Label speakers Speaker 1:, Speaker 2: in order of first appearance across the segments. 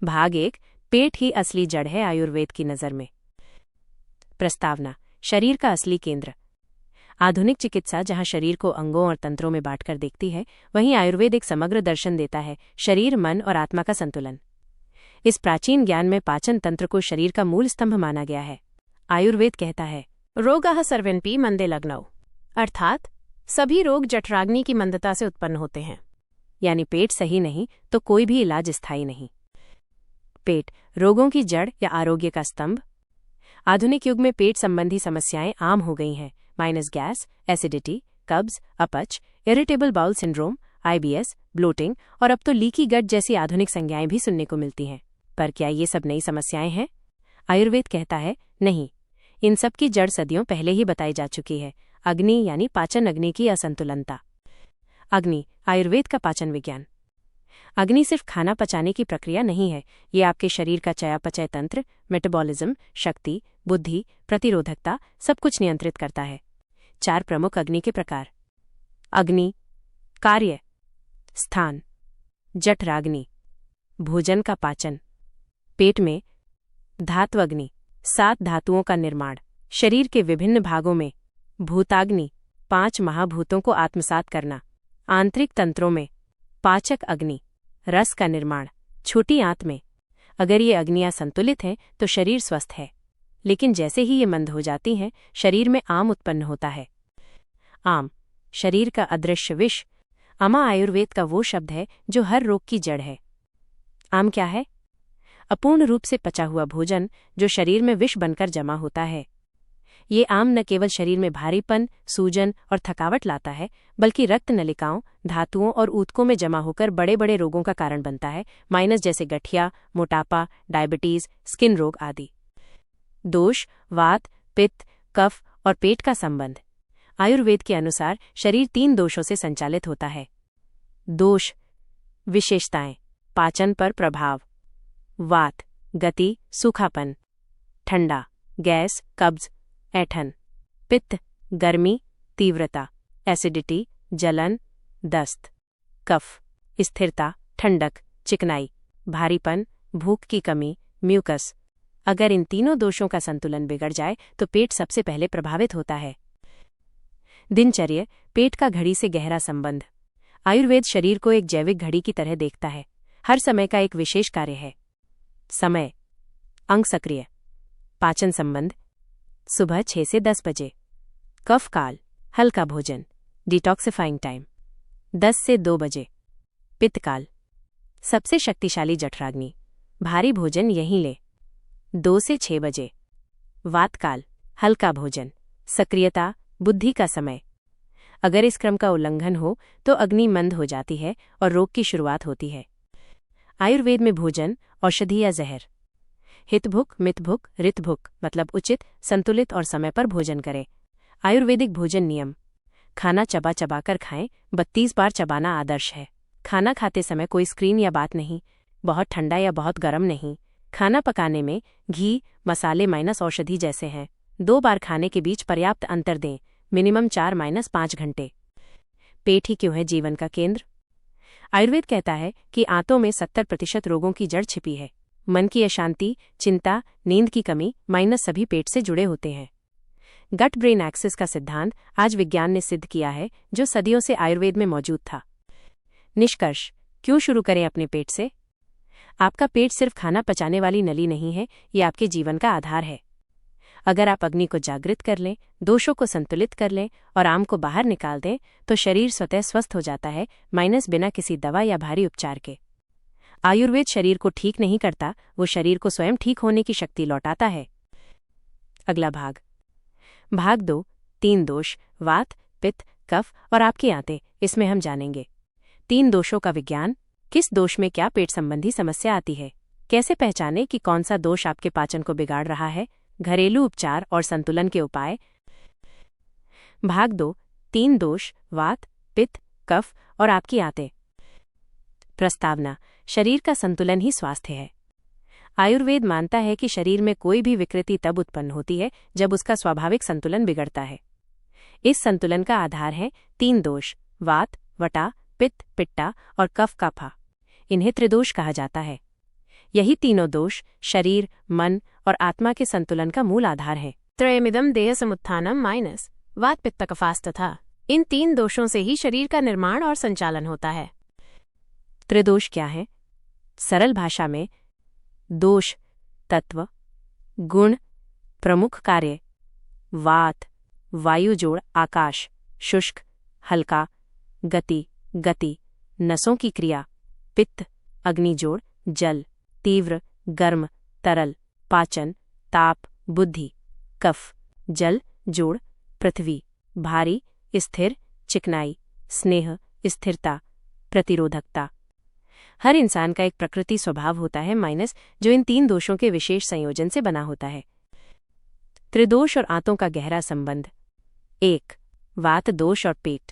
Speaker 1: भाग 1। पेट ही असली जड़ है आयुर्वेद की नज़र में। प्रस्तावना: शरीर का असली केंद्र। आधुनिक चिकित्सा जहां शरीर को अंगों और तंत्रों में बांटकर देखती है, वहीं आयुर्वेद एक समग्र दर्शन देता है, शरीर, मन और आत्मा का संतुलन। इस प्राचीन ज्ञान में पाचन तंत्र को शरीर का मूल स्तंभ माना गया है। आयुर्वेद कहता है, रोगाः सर्वन्पि मंदे लग्नौ, अर्थात सभी रोग जठराग्नि की मंदता से उत्पन्न होते हैं। यानी पेट सही नहीं तो कोई भी इलाज स्थायी नहीं। पेट रोगों की जड़ या आरोग्य का स्तंभ। आधुनिक युग में पेट संबंधी समस्याएं आम हो गई हैं, माइनस गैस, एसिडिटी, कब्ज, अपच, irritable bowel syndrome, IBS, bloating और अब तो लीकी गट जैसी आधुनिक संज्ञाएं भी सुनने को मिलती हैं। पर क्या ये सब नई समस्याएं हैं? आयुर्वेद कहता है, नहीं। इन सब की जड़ सदियों पहले ही बताई जा चुकी है। अग्नि यानी पाचन अग्नि की असंतुलनता। अग्नि आयुर्वेद का पाचन विज्ञान। अग्नि सिर्फ खाना पचाने की प्रक्रिया नहीं है, ये आपके शरीर का चयापचय तंत्र, मेटाबॉलिज्म, शक्ति, बुद्धि, प्रतिरोधकता सब कुछ नियंत्रित करता है। 4 प्रमुख अग्नि के प्रकार। अग्नि कार्य, स्थान, जठराग्नि, भोजन का पाचन। पेट में धात्वग्नि, 7 धातुओं का निर्माण, शरीर के विभिन्न भागों में। भूताग्नि, 5 महाभूतों को आत्मसात करना। आंतरिक तंत्रों में पाचक अग्नि, रस का निर्माण, छोटी आंत में। अगर ये अग्नियां संतुलित हैं तो शरीर स्वस्थ है, लेकिन जैसे ही ये मंद हो जाती हैं, शरीर में आम उत्पन्न होता है। आम शरीर का अदृश्य विष। अमा आयुर्वेद का वो शब्द है जो हर रोग की जड़ है। आम क्या है? अपूर्ण रूप से पचा हुआ भोजन जो शरीर में विष बनकर जमा होता है। ये आम न केवल शरीर में भारीपन, सूजन और थकावट लाता है, बल्कि रक्त नलिकाओं, धातुओं और ऊतकों में जमा होकर बड़े बड़े रोगों का कारण बनता है, माइनस जैसे गठिया, मोटापा, डायबिटीज, स्किन रोग आदि। दोष वात, पित्त, कफ और पेट का संबंध। आयुर्वेद के अनुसार शरीर 3 दोषों से संचालित होता है। दोष विशेषताएं: पाचन पर प्रभाव। वात गति, सूखापन, ठंडा, गैस, कब्ज, ऐंठन। पित्त गर्मी, तीव्रता, एसिडिटी, जलन, दस्त। कफ स्थिरता, ठंडक, चिकनाई, भारीपन, भूख की कमी, म्यूकस। अगर इन तीनों दोषों का संतुलन बिगड़ जाए तो पेट सबसे पहले प्रभावित होता है। दिनचर्या पेट का घड़ी से गहरा संबंध। आयुर्वेद शरीर को एक जैविक घड़ी की तरह देखता है। हर समय का एक विशेष कार्य है। समय अंग सक्रिय। पाचन संबंध सुबह 6 से 10 बजे। कफ काल हल्का भोजन, डिटॉक्सिफाइंग टाइम 10 से 2 बजे। पित्त काल सबसे शक्तिशाली जठराग्नि, भारी भोजन यहीं ले 2 से 6 बजे। वात काल हल्का भोजन, सक्रियता, बुद्धि का समय। अगर इस क्रम का उल्लंघन हो तो अग्नि मंद हो जाती है और रोग की शुरुआत होती है। आयुर्वेद में भोजन औषधि या जहर। हितभुक, मितभुक, ऋतभुक मतलब उचित, संतुलित और समय पर भोजन करें। आयुर्वेदिक भोजन नियम: खाना चबा चबा कर खाएं, 32 बार चबाना आदर्श है। खाना खाते समय कोई स्क्रीन या बात नहीं, बहुत ठंडा या बहुत गर्म नहीं। खाना पकाने में घी, मसाले माइनस औषधि जैसे हैं। 2 बार खाने के बीच पर्याप्त अंतर दें, मिनिमम 4-5 घंटे। पेट ही क्यों है जीवन का केंद्र? आयुर्वेद कहता है कि आंतों में 70% रोगों की जड़ छिपी है। मन की अशांति, चिंता, नींद की कमी माइनस सभी पेट से जुड़े होते हैं। गट ब्रेन एक्सिस का सिद्धांत आज विज्ञान ने सिद्ध किया है, जो सदियों से आयुर्वेद में मौजूद था। निष्कर्ष: क्यों शुरू करें अपने पेट से? आपका पेट सिर्फ खाना पचाने वाली नली नहीं है, ये आपके जीवन का आधार है। अगर आप अग्नि को जागृत कर लें, दोषों को संतुलित कर लें और आम को बाहर निकाल दें, तो शरीर स्वतः स्वस्थ हो जाता है, माइनस बिना किसी दवा या भारी उपचार के। आयुर्वेद शरीर को ठीक नहीं करता, वो शरीर को स्वयं ठीक होने की शक्ति लौटाता है। अगला भाग। भाग 2, 3 दोष, वात, पित्त, कफ और आपकी आंतें। इसमें हम जानेंगे 3 दोषों का विज्ञान, किस दोष में क्या पेट संबंधी समस्या आती है, कैसे पहचाने कि कौन सा दोष आपके पाचन को बिगाड़ रहा है, घरेलू उपचार और संतुलन के उपाय। भाग 2, 3 दोष, वात, पित्त, कफ और आपकी आंतें। प्रस्तावना: शरीर का संतुलन ही स्वास्थ्य है। आयुर्वेद मानता है कि शरीर में कोई भी विकृति तब उत्पन्न होती है जब उसका स्वाभाविक संतुलन बिगड़ता है। इस संतुलन का आधार है 3 दोष: वात, वटा, पित्त, पिट्टा और कफ, काफा। इन्हें त्रिदोष कहा जाता है। यही तीनों दोष शरीर, मन और आत्मा के संतुलन का मूल आधार है। त्रयमिदं देह समुत्थानम माइनस वात पित्त कफास तथा इन 3 दोषों से ही शरीर का निर्माण और संचालन होता है। त्रिदोष क्या है? सरल भाषा में दोष तत्व, गुण, प्रमुख कार्य, वात वायु जोड़ आकाश, शुष्क हल्का, गति नसों की क्रिया, पित्त अग्नि जोड़ जल, तीव्र गर्म तरल, पाचन ताप बुद्धि, कफ जल जोड़ पृथ्वी, भारी स्थिर चिकनाई, स्नेह स्थिरता, प्रतिरोधकता। हर इंसान का एक प्रकृति स्वभाव होता है माइनस जो इन 3 दोषों के विशेष संयोजन से बना होता है। त्रिदोष और आंतों का गहरा संबंध। 1. वात दोष और पेट।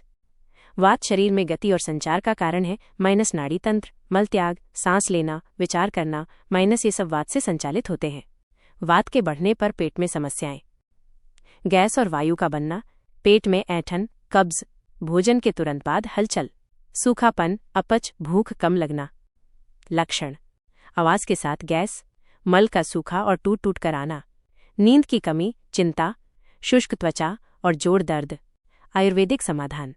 Speaker 1: वात शरीर में गति और संचार का कारण है माइनस नाड़ी तंत्र, मल त्याग, सांस लेना, विचार करना माइनस ये सब वात से संचालित होते हैं। वात के बढ़ने पर पेट में समस्याएं। गैस और वायु का बनना, पेट में ऐंठन, कब्ज, भोजन के तुरंत बाद हलचल, सूखापन, अपच, भूख कम लगना। लक्षण: आवाज के साथ गैस, मल का सूखा और टूट टूट कर आना, नींद की कमी, चिंता, शुष्क त्वचा और जोड़ दर्द। आयुर्वेदिक समाधान: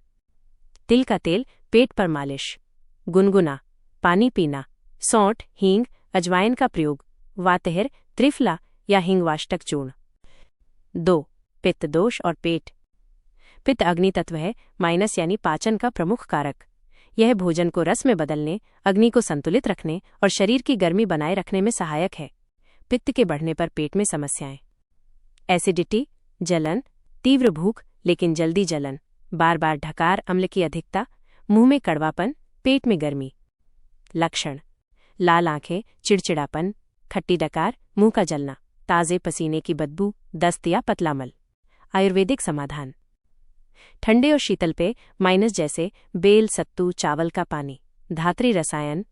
Speaker 1: तिल का तेल पेट पर मालिश, गुनगुना पानी पीना, सौंठ, हींग, अजवाइन का प्रयोग, वातहर, त्रिफला या हिंगवाष्टक चूर्ण। 2. पित्त दोष और पेट। पित्त अग्नि तत्व है माइनस यानी पाचन का प्रमुख कारक। यह भोजन को रस में बदलने, अग्नि को संतुलित रखने और शरीर की गर्मी बनाए रखने में सहायक है। पित्त के बढ़ने पर पेट में समस्याएं। एसिडिटी, जलन, तीव्र भूख लेकिन जल्दी जलन, बार बार ढकार, अम्ल की अधिकता, मुंह में कड़वापन, पेट में गर्मी। लक्षण: लाल आंखें, चिड़चिड़ापन, खट्टी डकार, मुंह का जलना, ताजे पसीने की बदबू, दस्त या पतला मल। आयुर्वेदिक समाधान: ठंडे और शीतल पेय माइनस जैसे बेल, सत्तू, चावल का पानी, धात्री रसायन,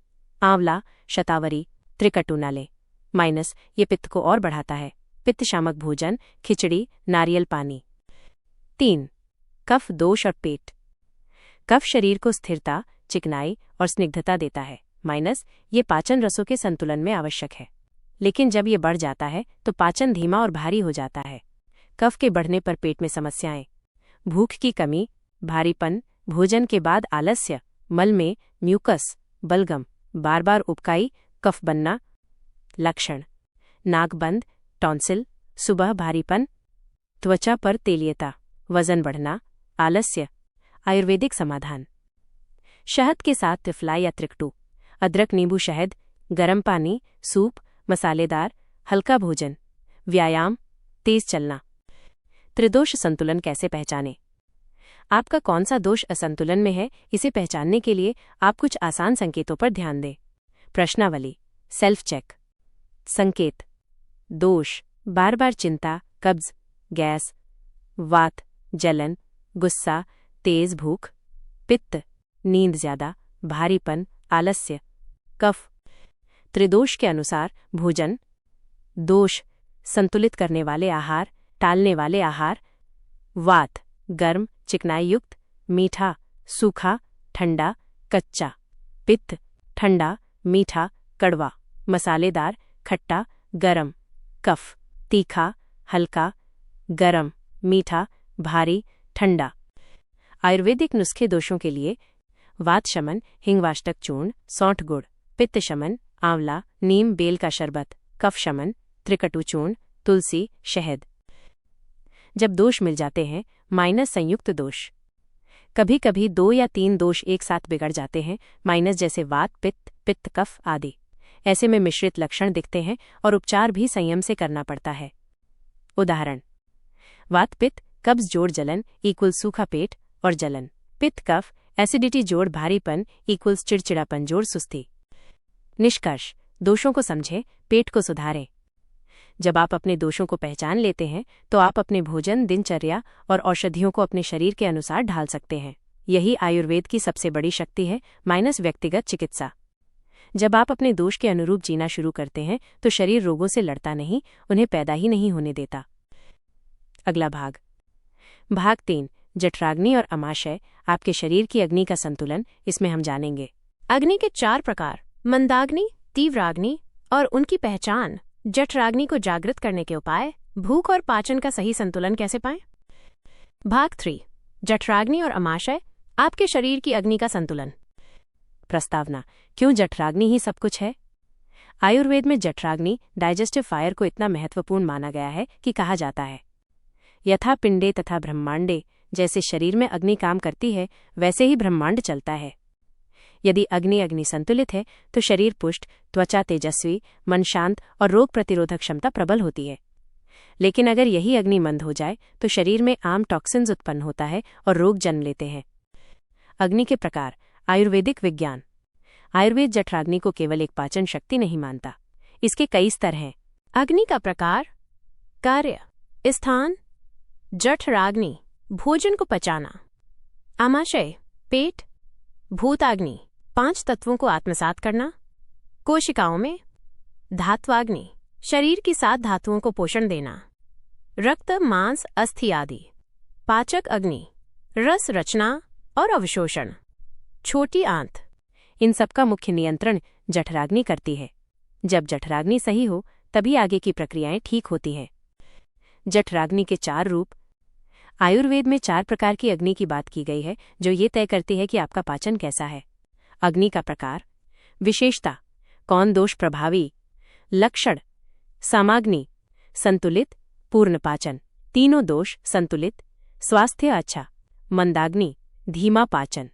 Speaker 1: आंवला, शतावरी, त्रिकटु न लें माइनस ये पित्त को और बढ़ाता है। पित्त शामक भोजन, खिचड़ी, नारियल पानी। 3. कफ दोष और पेट। कफ शरीर को स्थिरता, चिकनाई और स्निग्धता देता है माइनस ये पाचन रसों के संतुलन में आवश्यक है। लेकिन जब ये बढ़ जाता है तो पाचन धीमा और भारी हो जाता है। कफ के बढ़ने पर पेट में समस्याएं। भूख की कमी, भारीपन, भोजन के बाद आलस्य, मल में म्यूकस, बलगम, बार बार उबकाई, कफ बनना। लक्षण: नाक बंद, टॉन्सिल, सुबह भारीपन, त्वचा पर तेलियता, वजन बढ़ना, आलस्य। आयुर्वेदिक समाधान: शहद के साथ त्रिफला या त्रिकटु, अदरक नींबू शहद, गर्म पानी, सूप, मसालेदार, हल्का भोजन, व्यायाम, तेज चलना। त्रिदोष संतुलन कैसे पहचानें? आपका कौन सा दोष असंतुलन में है, इसे पहचानने के लिए आप कुछ आसान संकेतों पर ध्यान दें। प्रश्नावली, सेल्फ चेक। संकेत: दोष, बार बार चिंता, कब्ज, गैस, वात, जलन, गुस्सा, तेज भूख, पित्त, नींद ज्यादा, भारीपन, आलस्य, कफ। त्रिदोष के अनुसार भोजन। दोष, संतुलित करने वाले आहार, टालने वाले आहार। वात, गर्म, चिकनाई युक्त, मीठा, सूखा, ठंडा, कच्चा। पित्त, ठंडा, मीठा, कड़वा, मसालेदार, खट्टा, गरम। कफ, तीखा, हल्का, गरम, मीठा, भारी, ठंडा। आयुर्वेदिक नुस्खे दोषों के लिए: वात शमन, हिंगवाष्टक चूर्ण, सौंठ गुड़। पित्त शमन, आंवला, नीम बेल का शरबत। कफ शमन, त्रिकटु चूर्ण, तुलसी, शहद। जब दोष मिल जाते हैं माइनस संयुक्त दोष। कभी कभी 2 या 3 दोष एक साथ बिगड़ जाते हैं माइनस जैसे वात, पित्त, पित्त कफ आदि। ऐसे में मिश्रित लक्षण दिखते हैं और उपचार भी संयम से करना पड़ता है। उदाहरण: वात पित्त कब्ज जोड़ जलन इक्वल सूखा पेट और जलन। पित्त कफ एसिडिटी जोड़ भारीपन इक्वल्स चिड़चिड़ापन जोड़ सुस्ती। निष्कर्ष: दोषों को समझें, पेट को सुधारें। जब आप अपने दोषों को पहचान लेते हैं तो आप अपने भोजन, दिनचर्या और औषधियों को अपने शरीर के अनुसार ढाल सकते हैं। यही आयुर्वेद की सबसे बड़ी शक्ति है माइनस व्यक्तिगत चिकित्सा। जब आप अपने दोष के अनुरूप जीना शुरू करते हैं तो शरीर रोगों से लड़ता नहीं, उन्हें पैदा ही नहीं होने देता। अगला भाग 3, जठराग्नि और अमाशय, आपके शरीर की अग्नि का संतुलन। इसमें हम जानेंगे अग्नि के 4 प्रकार: मंदाग्नि, तीव्राग्नि, और उनकी पहचान। जठराग्नि को जागृत करने के उपाय। भूख और पाचन का सही संतुलन कैसे पाएं? भाग 3। जठराग्नि और अमाशय, आपके शरीर की अग्नि का संतुलन। प्रस्तावना: क्यों जठराग्नि ही सब कुछ है? आयुर्वेद में जठराग्नि डाइजेस्टिव फायर को इतना महत्वपूर्ण माना गया है कि कहा जाता है, यथा पिंडे तथा ब्रह्मांडे, जैसे शरीर में अग्नि काम करती है वैसे ही ब्रह्मांड चलता है। यदि अग्नि संतुलित है तो शरीर पुष्ट, त्वचा तेजस्वी, मन शांत और रोग प्रतिरोधक क्षमता प्रबल होती है। लेकिन अगर यही अग्नि मंद हो जाए तो शरीर में आम टॉक्सिन्स उत्पन्न होता है और रोग जन्म लेते हैं। अग्नि के प्रकार। आयुर्वेदिक विज्ञान। आयुर्वेद जठराग्नि को केवल एक पाचन शक्ति नहीं मानता, इसके कई स्तर हैं। अग्नि का प्रकार। कार्य। स्थान। जठराग्नि, भोजन को पचाना। आमाशय, पेट। भूताग्नि, 5 तत्वों को आत्मसात करना। कोशिकाओं में। धात्वाग्नि, शरीर की 7 धातुओं को पोषण देना। रक्त, मांस, अस्थि आदि। पाचक अग्नि, रस रचना और अवशोषण। छोटी आंत, इन सबका मुख्य नियंत्रण जठराग्नि करती है। जब जठराग्नि सही हो तभी आगे की प्रक्रियाएं ठीक होती हैं। जठराग्नि के 4 रूप। आयुर्वेद में 4 प्रकार की अग्नि की बात की गई है जो ये तय करती है कि आपका पाचन कैसा है। अग्नि का प्रकार। विशेषता: कौन दोष प्रभावी। लक्षण: सामाग्नि, संतुलित, पूर्ण पाचन, तीनों दोष संतुलित, स्वास्थ्य अच्छा, मंदाग्नि, धीमा पाचन।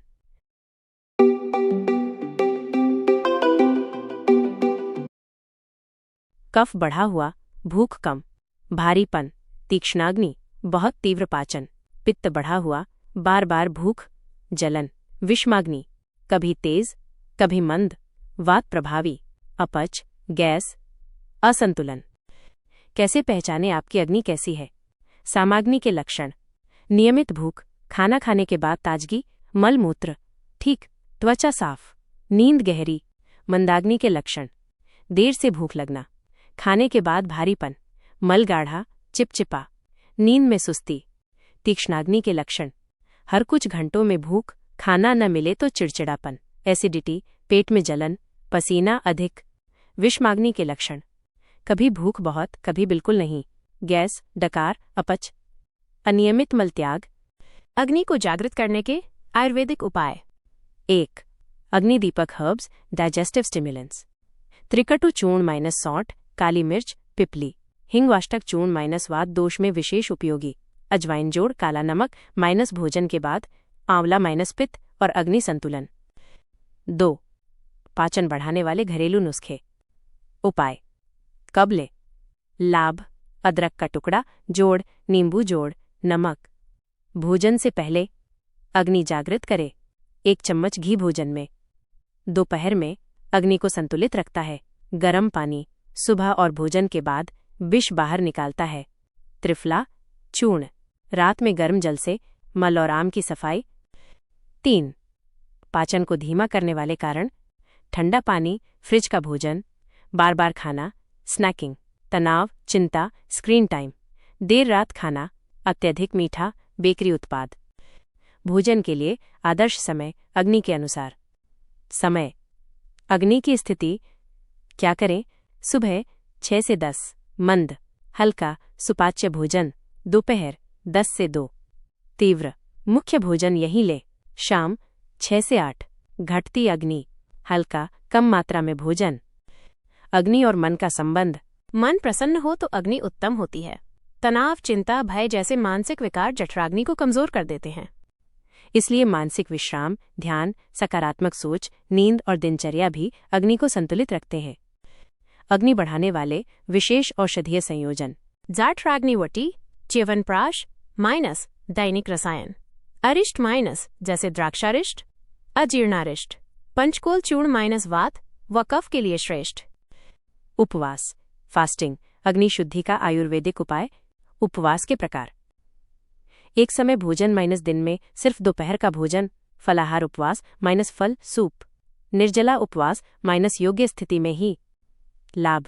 Speaker 1: कफ बढ़ा हुआ, भूख कम, भारीपन, तीक्ष्णाग्नि, बहुत तीव्र पाचन, पित्त बढ़ा हुआ, बार बार भूख, जलन, विषमाग्नि, कभी तेज कभी मंद, वात प्रभावी, अपच, गैस, असंतुलन। कैसे पहचाने आपकी अग्नि कैसी है? सामाग्नि के लक्षण: नियमित भूख, खाना खाने के बाद ताजगी, मलमूत्र ठीक, त्वचा साफ, नींद गहरी। मंदाग्नि के लक्षण: देर से भूख लगना, खाने के बाद भारीपन, मल गाढ़ा, चिपचिपा, नींद में सुस्ती। तीक्ष्णाग्नि के लक्षण: हर कुछ घंटों में भूख, खाना न मिले तो चिड़चिड़ापन, एसिडिटी, पेट में जलन, पसीना अधिक। विषमाग्नि के लक्षण: कभी भूख बहुत, कभी बिल्कुल नहीं, गैस, डकार, अपच, अनियमित मलत्याग। अग्नि को जागृत करने के आयुर्वेदिक उपाय। 1. अग्निदीपक हर्ब्स, डाइजेस्टिव स्टिमुलेंट्स। त्रिकटु चूर्ण - सौंठ, काली मिर्च, पिपली, हिंगवाष्टक चूर्ण - वात दोष में विशेष उपयोगी। अजवाइन जोड़, काला नमक - भोजन के बाद, आंवला - पित्त और अग्नि संतुलन। 2. पाचन बढ़ाने वाले घरेलू नुस्खे। उपाय। कब लें? लाभ: अदरक का टुकड़ा जोड़, नींबू जोड़, नमक। भोजन से पहले अग्नि जागृत करे, 1 चम्मच घी भोजन में। दोपहर में अग्नि को संतुलित रखता है, गर्म पानी। सुबह और भोजन के बाद विष बाहर निकालता है। त्रिफला चूर्ण, रात में गर्म जल से मल और आम की सफाई। 3. पाचन को धीमा करने वाले कारण: ठंडा पानी, फ्रिज का भोजन, बार बार खाना, स्नैकिंग, तनाव, चिंता, स्क्रीन टाइम, देर रात खाना, अत्यधिक मीठा, बेकरी उत्पाद। भोजन के लिए आदर्श समय अग्नि के अनुसार। समय। अग्नि की स्थिति। क्या करें? सुबह 6 से 10, मंद, हल्का, सुपाच्य भोजन। दोपहर 10 से 2, तीव्र, मुख्य भोजन यहीं ले। शाम 6 से 8, घटती अग्नि, हल्का, कम मात्रा में भोजन। अग्नि और मन का संबंध। मन प्रसन्न हो तो अग्नि उत्तम होती है। तनाव, चिंता, भय जैसे मानसिक विकार जठराग्नि को कमजोर कर देते हैं। इसलिए मानसिक विश्राम, ध्यान, सकारात्मक सोच, नींद और दिनचर्या भी अग्नि को संतुलित रखते हैं। अग्नि बढ़ाने वाले विशेष औषधीय संयोजन। जठराग्निवटी, च्यवनप्राश - दैनिक रसायन। अरिष्ट - जैसे द्राक्षारिष्ट, अजीर्णारिष्ट। पंचकोल चूर्ण - वात व कफ के लिए श्रेष्ठ। उपवास, फास्टिंग, अग्नि शुद्धि का आयुर्वेदिक उपाय। उपवास के प्रकार। एक समय भोजन - दिन में सिर्फ दोपहर का भोजन। फलाहार उपवास - फल, सूप। निर्जला उपवास - योग्य स्थिति में ही। लाभ: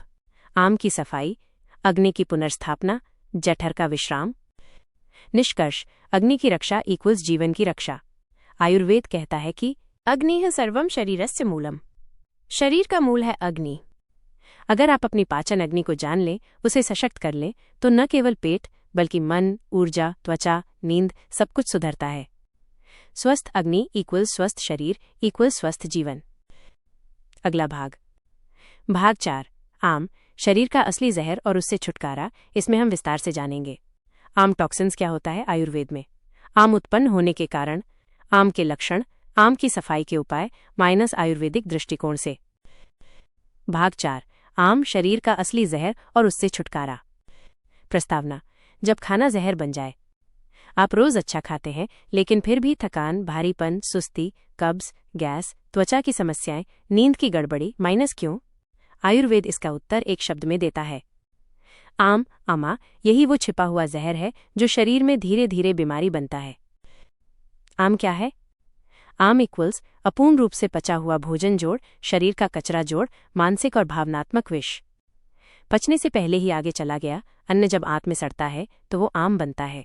Speaker 1: आम की सफाई, अग्नि की पुनर्स्थापना, जठर का विश्राम। निष्कर्ष: अग्नि की रक्षा इक्वल्स जीवन की रक्षा। आयुर्वेद कहता है कि अग्निः सर्वं शरीरस्य मूलम्। शरीर का मूल है अग्नि। अगर आप अपनी पाचन अग्नि को जान लें, उसे सशक्त कर लें, तो न केवल पेट बल्कि मन, ऊर्जा, त्वचा, नींद सब कुछ सुधरता है। स्वस्थ अग्नि इक्वल स्वस्थ शरीर इक्वल स्वस्थ जीवन। अगला भाग 4 आम, शरीर का असली जहर और उससे छुटकारा। इसमें हम विस्तार से जानेंगे। आम टॉक्सिन्स क्या होता है आयुर्वेद में, आम उत्पन्न होने के कारण, आम के लक्षण, आम की सफाई के उपाय माइनस आयुर्वेदिक दृष्टिकोण से। भाग 4 आम, शरीर का असली जहर और उससे छुटकारा। प्रस्तावना: जब खाना जहर बन जाए। आप रोज अच्छा खाते हैं लेकिन फिर भी थकान, भारीपन, सुस्ती, कब्ज, गैस, त्वचा की समस्याएं, नींद की गड़बड़ी माइनस क्यों? आयुर्वेद इसका उत्तर एक शब्द में देता है, आम, अमा। यही वो छिपा हुआ जहर है जो शरीर में धीरे धीरे बीमारी बनता है। आम क्या है? आम इक्वल्स अपूर्ण रूप से पचा हुआ भोजन जोड़, शरीर का कचरा जोड़, मानसिक और भावनात्मक विष। पचने से पहले ही आगे चला गया अन्न जब आंत में सड़ता है तो वो आम बनता है।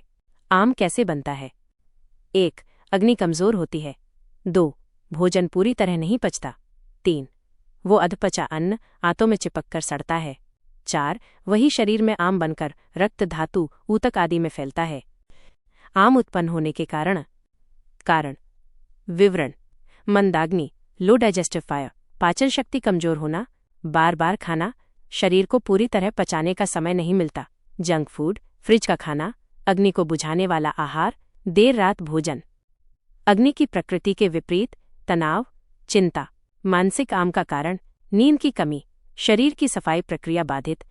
Speaker 1: आम कैसे बनता है? 1. अग्नि कमजोर होती है। 2. भोजन पूरी तरह नहीं पचता। 3. वो अधपचा अन्न आंतों में चिपककर सड़ता है। 4. वही शरीर में आम बनकर रक्त, धातु, ऊतक आदि में फैलता है। आम उत्पन्न होने के कारण। विवरण: मंदाग्नि, लो डाइजेस्टिव फायर, पाचन शक्ति कमजोर होना, बार बार खाना, शरीर को पूरी तरह पचाने का समय नहीं मिलता, जंक फूड, फ्रिज का खाना, अग्नि को बुझाने वाला आहार, देर रात भोजन। अग्नि की प्रकृति के विपरीत, तनाव, चिंता। मानसिक आम का कारण, नींद की कमी, शरीर की सफाई प्रक्रिया बाधित।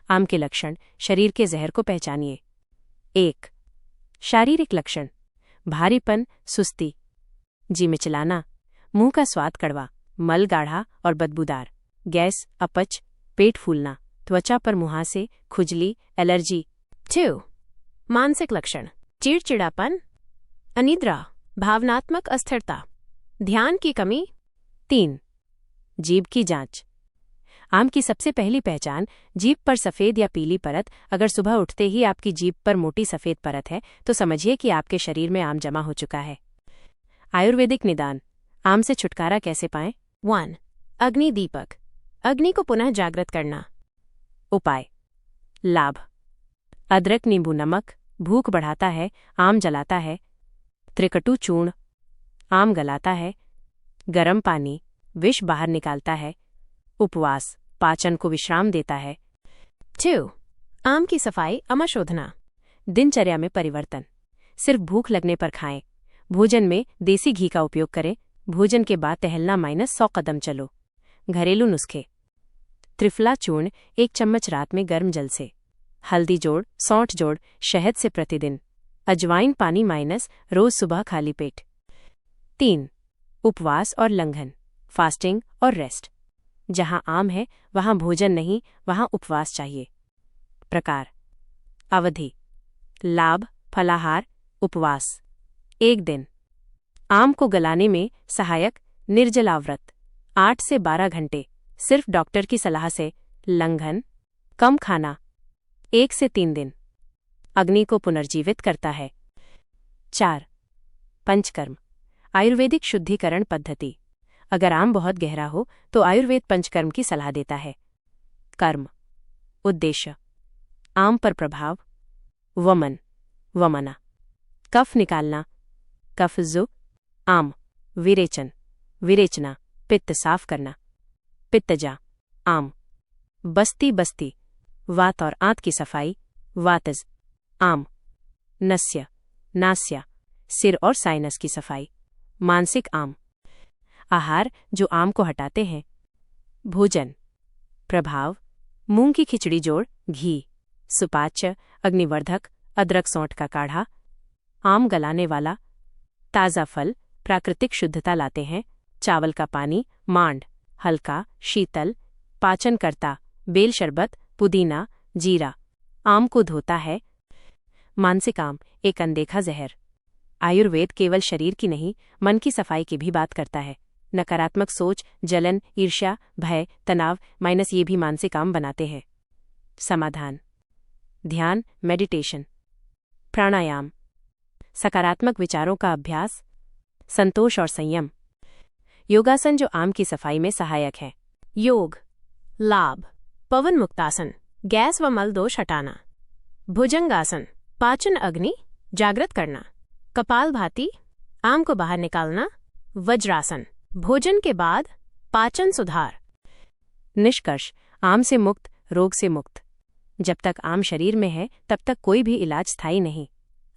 Speaker 1: आम के लक्षण, शरीर के जहर को पहचानिए। 1. शारीरिक लक्षण: भारीपन, सुस्ती, जी मिचलाना, मुंह का स्वाद कड़वा, मल गाढ़ा और बदबूदार, गैस, अपच, पेट फूलना, त्वचा पर मुहासे, खुजली, एलर्जी। 2. मानसिक लक्षण: चिड़चिड़ापन, अनिद्रा, भावनात्मक अस्थिरता, ध्यान की कमी। 3. जीभ की जांच: आम की सबसे पहली पहचान, जीभ पर सफेद या पीली परत। अगर सुबह उठते ही आपकी जीभ पर मोटी सफेद परत है तो समझिए कि आपके शरीर में आम जमा हो चुका है। आयुर्वेदिक निदान: आम से छुटकारा कैसे पाएं? 1. अग्नि दीपक, अग्नि को पुनः जागृत करना। उपाय: लाभ: अदरक, नींबू, नमक, भूख बढ़ाता है, आम जलाता है। त्रिकटु चूर्ण, आम गलाता है। गर्म पानी, विष बाहर निकालता है। उपवास, पाचन को विश्राम देता है। 2. आम की सफाई, अमाशोधना। दिनचर्या में परिवर्तन: सिर्फ भूख लगने पर खाएं। भोजन में देसी घी का उपयोग करें। भोजन के बाद टहलना -100 कदम चलो। घरेलू नुस्खे: त्रिफला चूर्ण 1 चम्मच रात में गर्म जल से, हल्दी जोड़, सौंठ जोड़, शहद से प्रतिदिन, अजवाइन पानी रोज सुबह खाली पेट। 3. उपवास और लंघन, फास्टिंग और रेस्ट। जहां आम है वहां भोजन नहीं, वहां उपवास चाहिए। प्रकार: अवधि: लाभ, फलाहार, उपवास। 1 दिन। आम को गलाने में सहायक, निर्जला व्रत 8 से 12 घंटे, सिर्फ डॉक्टर की सलाह से। लंघन: कम खाना 1 से 3 दिन, अग्नि को पुनर्जीवित करता है। 4. पंचकर्म, आयुर्वेदिक शुद्धिकरण पद्धति। अगर आम बहुत गहरा हो तो आयुर्वेद पंचकर्म की सलाह देता है। कर्म: उद्देश्य, आम पर प्रभाव, वमन, वमना, कफ निकालना, कफजु, आम, विरेचन, विरेचना, पित्त साफ करना, पित्तजा, आम, बस्ती, बस्ती, वात और आंत की सफाई, वातज, आम, नस्य, नास्या, सिर और साइनस की सफाई, मानसिक, आम। आहार जो आम को हटाते हैं: भोजन, प्रभाव, मूंग की खिचड़ी जोड़, घी, सुपाच्य, अग्निवर्धक, अदरक सौंठ का काढ़ा, आम गलाने वाला, ताज़ा फल, प्राकृतिक शुद्धता लाते हैं, चावल का पानी, मांड, हल्का, शीतल, पाचन करता, बेल शरबत, पुदीना, जीरा, आम को धोता है। मानसिक आम, एक अनदेखा जहर। आयुर्वेद केवल शरीर की नहीं, मन की सफाई की भी बात करता है। नकारात्मक सोच, जलन, ईर्ष्या, भय, तनाव ये भी मानसिक आम बनाते हैं। समाधान: ध्यान, मेडिटेशन, प्राणायाम, सकारात्मक विचारों का अभ्यास, संतोष और संयम, योगासन जो आम की सफाई में सहायक है। योग: लाभ, पवन मुक्तासन, गैस व मल दोष हटाना। भुजंगासन, पाचन अग्नि जागृत करना। कपालभाति, आम को बाहर निकालना। वज्रासन, भोजन के बाद पाचन सुधार। निष्कर्ष, आम से मुक्त, रोग से मुक्त। जब तक आम शरीर में है तब तक कोई भी इलाज स्थायी नहीं।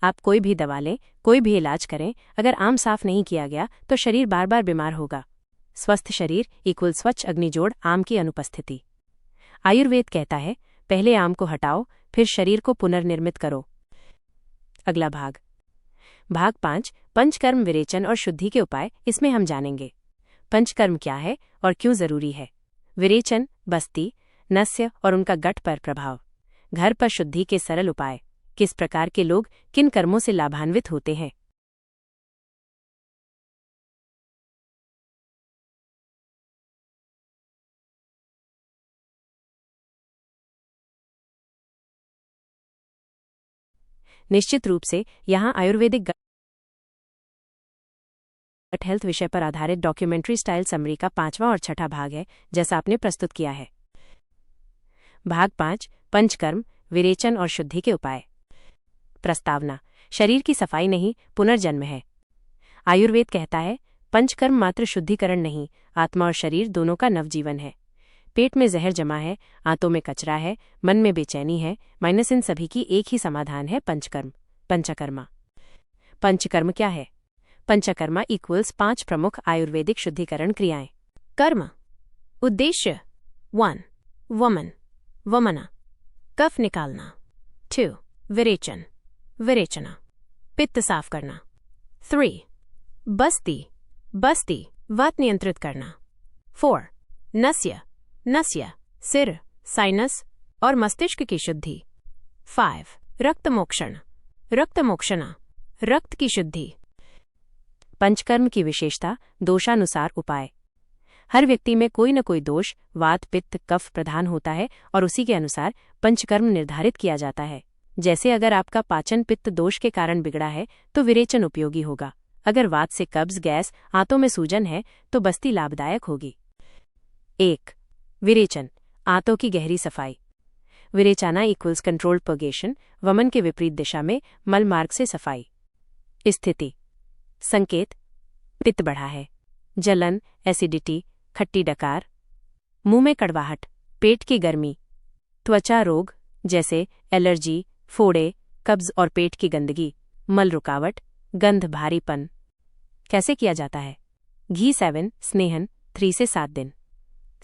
Speaker 1: आप कोई भी दवा लें, कोई भी इलाज करें, अगर आम साफ नहीं किया गया तो शरीर बार बार बीमार होगा। स्वस्थ शरीर इक्वल स्वच्छ अग्निजोड़ आम की अनुपस्थिति। आयुर्वेद कहता है, पहले आम को हटाओ, फिर शरीर को पुनर्निर्मित करो। अगला भाग 5, पंचकर्म विरेचन और शुद्धि के उपाय। इसमें हम जानेंगे पंचकर्म क्या है और क्यों जरूरी है। विरेचन, बस्ती, नस्य और उनका गठ पर प्रभाव। घर पर शुद्धि के सरल उपाय। किस प्रकार के लोग किन कर्मों से लाभान्वित होते हैं। निश्चित रूप से यहाँ आयुर्वेदिक गट हेल्थ विषय पर आधारित डॉक्यूमेंट्री स्टाइल समरी का 5वां और 6ठा भाग है, जैसा आपने प्रस्तुत किया है। भाग 5, पंचकर्म विरेचन और शुद्धि के उपाय। प्रस्तावना, शरीर की सफाई नहीं, पुनर्जन्म है। आयुर्वेद कहता है, पंचकर्म मात्र शुद्धिकरण नहीं, आत्मा और शरीर दोनों का नवजीवन है। पेट में जहर जमा है, आंतों में कचरा है, मन में बेचैनी है, माइनस इन सभी की एक ही समाधान है, पंचकर्म, पंचकर्मा। पंचकर्म क्या है? पंचकर्मा इक्वल्स 5 प्रमुख आयुर्वेदिक शुद्धिकरण क्रियाएं। कर्म, उद्देश्य 1, वमन, वमना, कफ निकालना। 2, विरेचन, विरेचना, पित्त साफ करना। 3, बस्ती, बस्ती, वात नियंत्रित करना। 4, नस्य, नस्य, सिर, साइनस और मस्तिष्क की शुद्धि। 5, रक्तमोक्षण, रक्तमोक्षणा, रक्त की शुद्धि। पंचकर्म की विशेषता, दोषानुसार उपाय। हर व्यक्ति में कोई न कोई दोष, वात, पित्त, कफ प्रधान होता है और उसी के अनुसार पंचकर्म निर्धारित किया जाता है। जैसे अगर आपका पाचन पित्त दोष के कारण बिगड़ा है तो विरेचन उपयोगी होगा। अगर वात से कब्ज, गैस, आंतों में सूजन है तो बस्ती लाभदायक होगी। 1, विरेचन, आंतों की गहरी सफाई। विरेचना इक्वल्स कंट्रोल्ड पर्गेशन, वमन के विपरीत दिशा में मल मार्ग से सफाई। स्थिति, संकेत, पित्त बढ़ा है, जलन, एसिडिटी, खट्टी डकार, मुंह में कड़वाहट, पेट की गर्मी। त्वचा रोग जैसे एलर्जी, फोड़े, कब्ज और पेट की गंदगी, मल रुकावट, गंध, भारीपन। कैसे किया जाता है? घी 7, स्नेहन 3 से 7 दिन।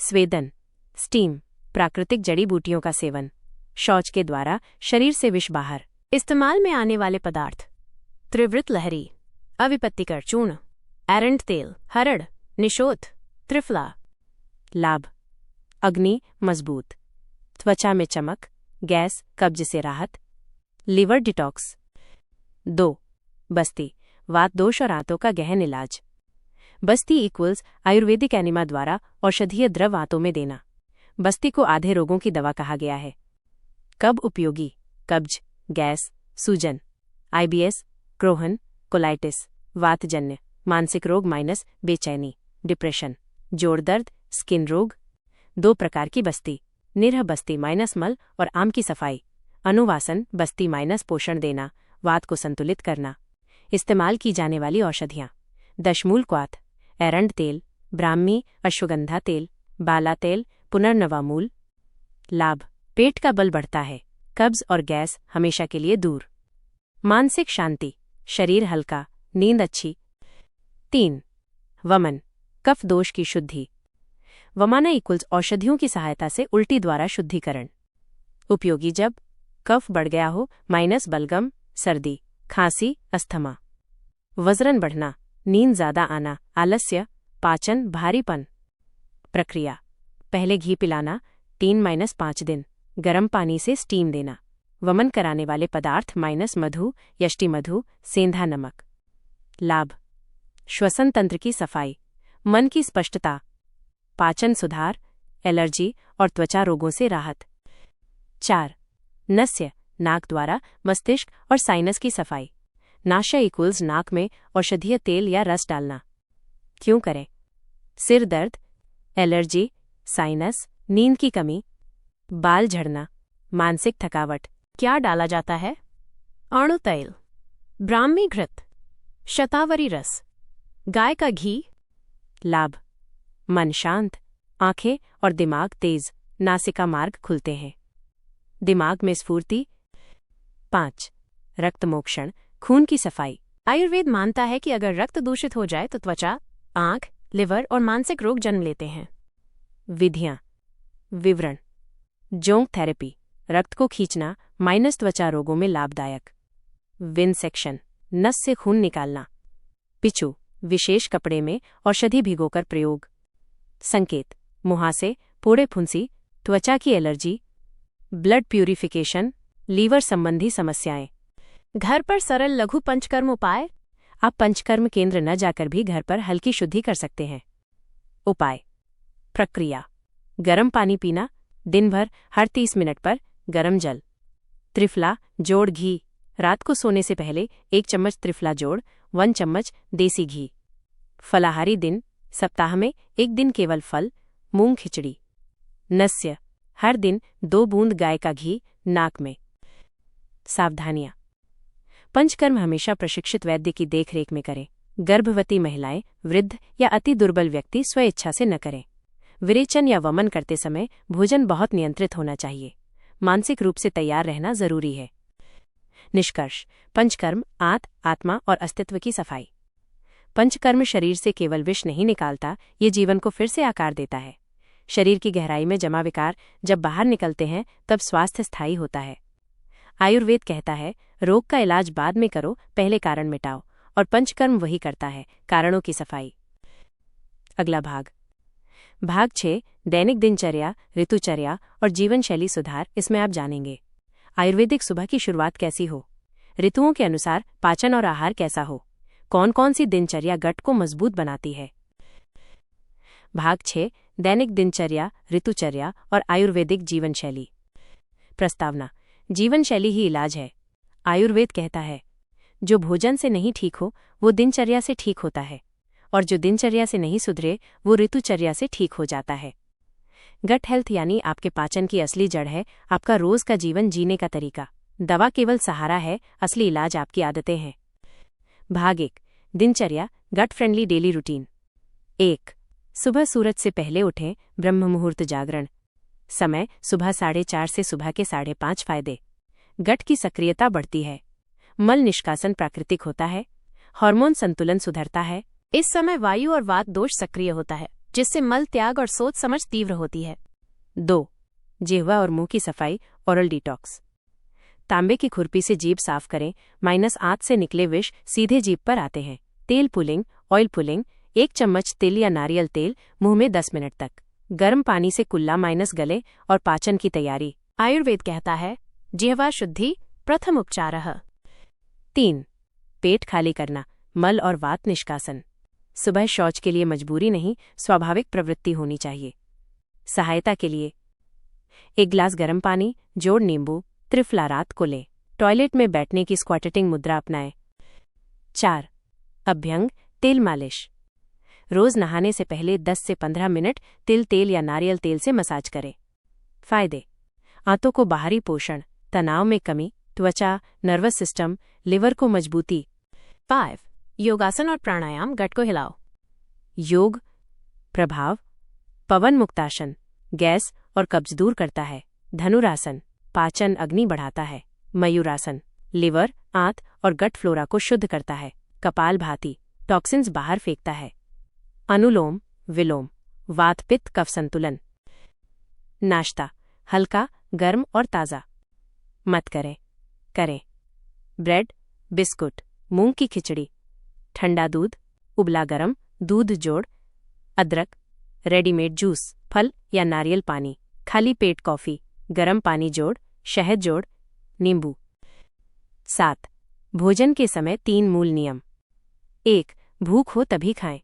Speaker 1: स्वेदन, स्टीम, प्राकृतिक जड़ी बूटियों का सेवन। शौच के द्वारा शरीर से विष बाहर। इस्तेमाल में आने वाले पदार्थ: त्रिवृत लहरी, अविपत्तिकर चूर्ण, एरंड तेल, हरड़, निशोथ, त्रिफला। लाभ: अग्नि मजबूत, त्वचा में चमक, गैस, कब्ज से राहत, लिवर डिटॉक्स। 2, बस्ती, वात दोष और आंतों का गहन इलाज। बस्ती इक्वल्स आयुर्वेदिक एनिमा द्वारा औषधीय द्रव आंतों में देना। बस्ती को आधे रोगों की दवा कहा गया है। कब उपयोगी? कब्ज, गैस, सूजन, आईबीएस, क्रोहन, कोलाइटिस, वातजन्य, मानसिक रोग माइनस बेचैनी, डिप्रेशन, जोड़ दर्द, स्किन रोग। 2 प्रकार की बस्ती: निरह बस्ती माइनस मल और आम की सफाई। अनुवासन बस्ती माइनस पोषण देना, वात को संतुलित करना। इस्तेमाल की जाने वाली औषधियाँ: दशमूल क्वाथ, एरंड तेल, ब्राह्मी, अश्वगंधा तेल, बाला तेल, पुनर्नवामूल। लाभ: पेट का बल बढ़ता है, कब्ज और गैस हमेशा के लिए दूर। मानसिक शांति, शरीर हल्का, नींद अच्छी। 3, वमन, कफ दोष की शुद्धि। वमाना इक्वल्स औषधियों की सहायता से उल्टी द्वारा शुद्धिकरण। उपयोगी जब कफ बढ़ गया हो, माइनस बलगम, सर्दी, खांसी, अस्थमा। वजन बढ़ना, नींद ज्यादा आना, आलस्य, पाचन, भारीपन। प्रक्रिया: पहले घी पिलाना 3-5 दिन, गर्म पानी से स्टीम देना। वमन कराने वाले पदार्थ माइनस मधु, यष्टि मधु, सेंधा नमक। लाभ: श्वसन तंत्र की सफाई, मन की स्पष्टता, पाचन सुधार, एलर्जी और त्वचा रोगों से राहत। 4, नस्य, नाक द्वारा मस्तिष्क और साइनस की सफाई। नाश्य इक्वल्स नाक में औषधीय तेल या रस डालना। क्यों करें? सिर दर्द, एलर्जी, साइनस, नींद की कमी, बाल झड़ना, मानसिक थकावट। क्या डाला जाता है? अणु तेल, ब्राह्मी घृत, शतावरी रस, गाय का घी। लाभ: मन शांत, आंखें और दिमाग तेज, नासिका मार्ग खुलते हैं, दिमाग में स्फूर्ति। 5. रक्त मोक्षण, खून की सफाई। आयुर्वेद मानता है कि अगर रक्त दूषित हो जाए तो त्वचा, आंख, लिवर और मानसिक रोग जन्म लेते हैं। विधियां। विवरण: जोंक थेरेपी, रक्त को खींचना, माइनस त्वचा रोगों में लाभदायक। विनसेक्शन, नस से खून निकालना। पिचू, विशेष कपड़े में औषधि भिगोकर प्रयोग। संकेत: मुहासे, फोड़े फुंसी, त्वचा की एलर्जी। ब्लड प्यूरिफिकेशन, लीवर संबंधी समस्याएं। घर पर सरल लघु पंचकर्म उपाय। आप पंचकर्म केंद्र न जाकर भी घर पर हल्की शुद्धि कर सकते हैं। उपाय: प्रक्रिया: गर्म पानी पीना, दिन भर हर 30 मिनट पर गर्म जल। त्रिफला जोड़ घी, रात को सोने से पहले 1 चम्मच त्रिफला जोड़, 1 चम्मच देसी घी। फलाहारी दिन, सप्ताह में 1 दिन केवल फल, मूंग खिचड़ी। नस्य, हर दिन 2 बूंद गाय का घी नाक में। सावधानियां: पंचकर्म हमेशा प्रशिक्षित वैद्य की देखरेख में करें। गर्भवती महिलाएं, वृद्ध या अति दुर्बल व्यक्ति स्वेच्छा से न करें। विरेचन या वमन करते समय भोजन बहुत नियंत्रित होना चाहिए। मानसिक रूप से तैयार रहना जरूरी है। निष्कर्ष: पंचकर्म आत्मा और अस्तित्व की सफाई। पंचकर्म शरीर से केवल विष नहीं निकालता, ये जीवन को फिर से आकार देता है। शरीर की गहराई में जमा विकार जब बाहर निकलते हैं तब स्वास्थ्य स्थायी होता है। आयुर्वेद कहता है, रोग का इलाज बाद में करो, पहले कारण मिटाओ, और पंचकर्म वही करता है, कारणों की सफाई। अगला भाग 6, दैनिक दिनचर्या, ऋतुचर्या और जीवन शैली सुधार। इसमें आप जानेंगे आयुर्वेदिक सुबह की शुरुआत कैसी हो, ऋतुओं के अनुसार पाचन और आहार कैसा हो, कौन कौन सी दिनचर्या गट को मजबूत बनाती है। भाग 6, दैनिक दिनचर्या, ऋतुचर्या और आयुर्वेदिक जीवन शैली। प्रस्तावना: जीवन शैली ही इलाज है। आयुर्वेद कहता है, जो भोजन से नहीं ठीक हो वो दिनचर्या से ठीक होता है, और जो दिनचर्या से नहीं सुधरे वो ऋतुचर्या से ठीक हो जाता है। गट हेल्थ यानी आपके पाचन की असली जड़ है, आपका रोज का जीवन जीने का तरीका। दवा केवल सहारा है, असली इलाज आपकी आदतें हैं। भाग 1, दिनचर्या, गट फ्रेंडली डेली रूटीन। 1. सुबह सूरज से पहले उठें, ब्रह्म मुहूर्त जागरण। समय सुबह 4:30 से सुबह के 5:30। फायदे: गट की सक्रियता बढ़ती है, मल निष्कासन प्राकृतिक होता है, हार्मोन संतुलन सुधरता है। इस समय वायु और वात दोष सक्रिय होता है, जिससे मल त्याग और सोच समझ तीव्र होती है। 2. जिह्वा और मुंह की सफाई, ओरल डिटॉक्स। तांबे की खुरपी से जीभ साफ करें, -8 से निकले विष सीधे जीभ पर आते हैं। तेल पुलिंग, ऑयल पुलिंग, 1 चम्मच तिल या नारियल तेल मुंह में 10 मिनट तक। गर्म पानी से कुल्ला गले और पाचन की तैयारी। आयुर्वेद कहता है, जिह्वा शुद्धि प्रथम उपचारः। 3. पेट खाली करना, मल और वात निष्कासन। सुबह शौच के लिए मजबूरी नहीं, स्वाभाविक प्रवृत्ति होनी चाहिए। सहायता के लिए 1 गिलास गर्म पानी, जोड़ नींबू, त्रिफला रात को लें। टॉयलेट में बैठने की स्क्वाटेटिंग मुद्रा अपनाएं। 4. अभ्यंग, तेल मालिश। रोज नहाने से पहले 10 से 15 मिनट तिल तेल या नारियल तेल से मसाज करें। फायदे: आंतों को बाहरी पोषण, तनाव में कमी, त्वचा, नर्वस सिस्टम, लिवर को मजबूती। 5. योगासन और प्राणायाम, गट को हिलाओ। योग प्रभाव: पवन मुक्तासन, गैस और कब्ज दूर करता है। धनुरासन, पाचन अग्नि बढ़ाता है। मयूरासन, लिवर, आंत और गट फ्लोरा को शुद्ध करता है। कपालभाति, टॉक्सिन्स बाहर फेंकता है। अनुलोम विलोम, वात पित्त कफ संतुलन। नाश्ता: हल्का, गर्म और ताज़ा। मत करें ब्रेड, बिस्कुट, मूंग की खिचड़ी। ठंडा दूध, उबला गरम दूध जोड़। अदरक, रेडीमेड जूस, फल या नारियल पानी। खाली पेट कॉफी, गरम पानी जोड़, शहद जोड़, नींबू। 7. भोजन के समय 3 मूल नियम। 1. भूख हो तभी खाएं।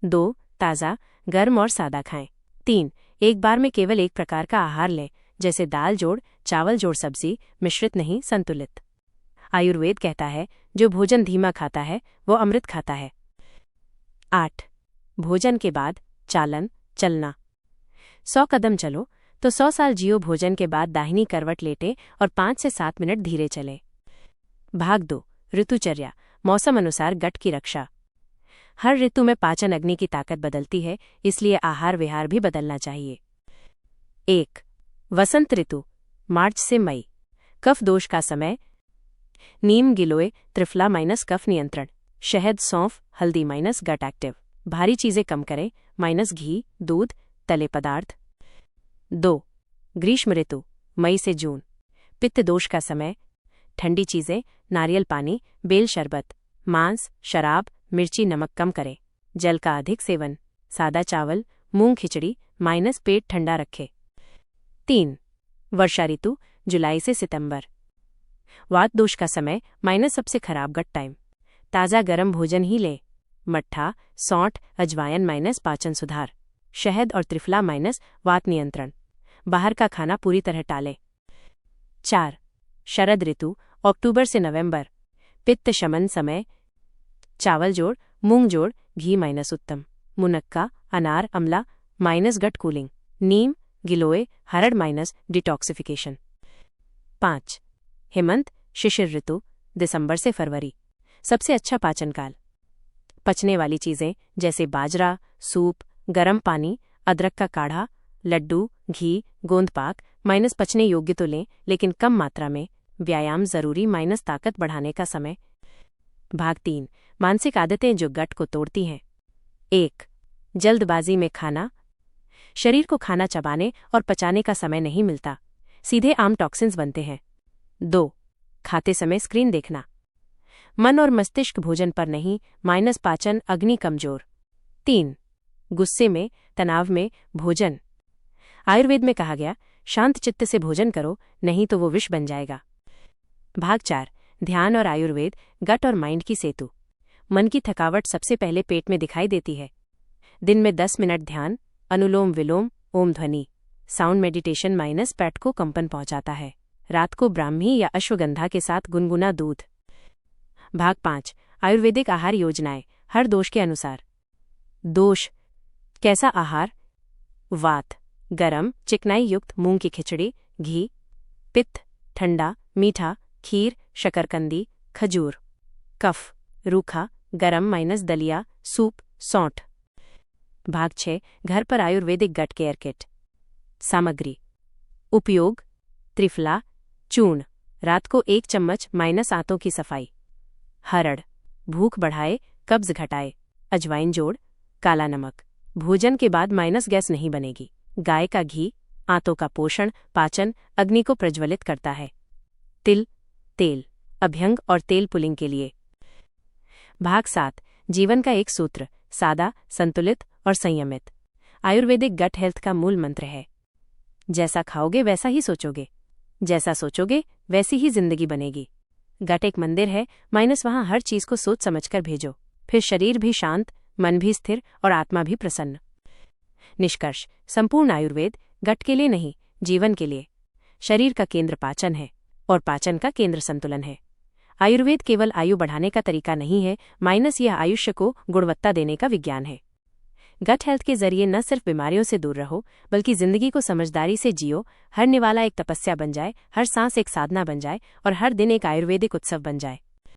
Speaker 1: 2. ताज़ा, गर्म और सादा खाएं। 3. एक बार में केवल एक प्रकार का आहार लें, जैसे दाल जोड़, चावल जोड़, सब्जी, मिश्रित नहीं, संतुलित। आयुर्वेद कहता है, जो भोजन धीमा खाता है वो अमृत खाता है। 8. भोजन के बाद चलना। 100 कदम चलो, तो 100 साल जियो। भोजन के बाद दाहिनी करवट लेटे और 5 से 7 मिनट धीरे चले। भाग 2 ऋतुचर्या, मौसम अनुसार गट की रक्षा। हर ऋतु में पाचन अग्नि की ताकत बदलती है, इसलिए आहार विहार भी बदलना चाहिए। 1 वसंत ऋतु, मार्च से मई। कफ दोष का समय। नीम गिलोय त्रिफला माइनस कफ नियंत्रण। शहद सौंफ हल्दी माइनस गट एक्टिव। भारी चीजें कम करें माइनस घी दूध तले पदार्थ। 2 ग्रीष्म ऋतु, मई से जून। पित्त दोष का समय। ठंडी चीजें नारियल पानी बेल शरबत। मांस शराब मिर्ची नमक कम करें। जल का अधिक सेवन। सादा चावल मूंग खिचड़ी माइनस पेट ठंडा रखे। 3 वर्षा ऋतु, जुलाई से सितंबर। वात दोष का समय माइनस सबसे खराब गट टाइम। ताज़ा गर्म भोजन ही ले। मट्ठा सौंठ अजवायन माइनस पाचन सुधार। शहद और त्रिफला माइनस वात नियंत्रण। बाहर का खाना पूरी तरह टाले। 4 शरद ऋतु, अक्टूबर से नवंबर। पित्त शमन समय। चावल जोड़ मूंग जोड़ घी माइनस उत्तम। मुनक्का अनार अमला माइनस गट कूलिंग। नीम गिलोय हरड़ माइनस डिटॉक्सिफिकेशन। 5 हेमंत शिशिर ऋतु, दिसंबर से फरवरी। सबसे अच्छा पाचन काल। पचने वाली चीजें जैसे बाजरा सूप गर्म पानी अदरक का काढ़ा लड्डू घी गोंदपाक माइनस पचने योग्य तो लें, लेकिन कम मात्रा में। व्यायाम जरूरी माइनस ताकत बढ़ाने का समय। भाग 3 मानसिक आदतें जो गट को तोड़ती हैं। 1 जल्दबाजी में खाना। शरीर को खाना चबाने और पचाने का समय नहीं मिलता, सीधे आम टॉक्सिन्स बनते हैं। 2 खाते समय स्क्रीन देखना। मन और मस्तिष्क भोजन पर नहीं, माइनस पाचन अग्नि कमजोर। 3 गुस्से में तनाव में भोजन। आयुर्वेद में कहा गया शांत चित्त से भोजन करो, नहीं तो वो विष बन जाएगा। भाग 4 ध्यान और आयुर्वेद, गट और माइंड की सेतु। मन की थकावट सबसे पहले पेट में दिखाई देती है। दिन में 10 मिनट ध्यान अनुलोम विलोम ओम ध्वनि साउंड मेडिटेशन माइनस पेट को कंपन पहुंचाता है। रात को ब्राह्मी या अश्वगंधा के साथ गुनगुना दूध। भाग 5 आयुर्वेदिक आहार योजनाएं, हर दोष के अनुसार। दोष कैसा आहार। वात गरम चिकनाई युक्त मूंग की खिचड़ी घी। पित्त ठंडा मीठा खीर शकरकंदी खजूर। कफ रूखा गरम माइनस दलिया सूप सौंठ। भाग 6 घर पर आयुर्वेदिक गट केयर किट। सामग्री उपयोग त्रिफला चूर्ण रात को 1 चम्मच माइनस आंतों की सफाई। हरड़ भूख बढ़ाए कब्ज घटाए। अजवाइन जोड़ काला नमक भोजन के बाद माइनस गैस नहीं बनेगी। गाय का घी आंतों का पोषण पाचन अग्नि को प्रज्वलित करता है। तिल तेल अभ्यंग और तेल पुलिंग के लिए। भाग 7 जीवन का एक सूत्र, सादा संतुलित और संयमित। आयुर्वेदिक गट हेल्थ का मूल मंत्र है, जैसा खाओगे वैसा ही सोचोगे, जैसा सोचोगे वैसी ही जिंदगी बनेगी। गट एक मंदिर है, माइनस वहां हर चीज को सोच समझकर भेजो, फिर शरीर भी शांत मन भी स्थिर और आत्मा भी प्रसन्न। निष्कर्ष, संपूर्ण आयुर्वेद गट के लिए नहीं, जीवन के लिए। शरीर का केंद्र पाचन है और पाचन का केंद्र संतुलन है। आयुर्वेद केवल आयु बढ़ाने का तरीका नहीं है, माइनस यह आयुष्य को गुणवत्ता देने का विज्ञान है। गट हेल्थ के जरिए न सिर्फ बीमारियों से दूर रहो, बल्कि जिंदगी को समझदारी से जियो। हर निवाला एक तपस्या बन जाए, हर सांस एक साधना बन जाए और हर दिन एक आयुर्वेदिक उत्सव बन जाए।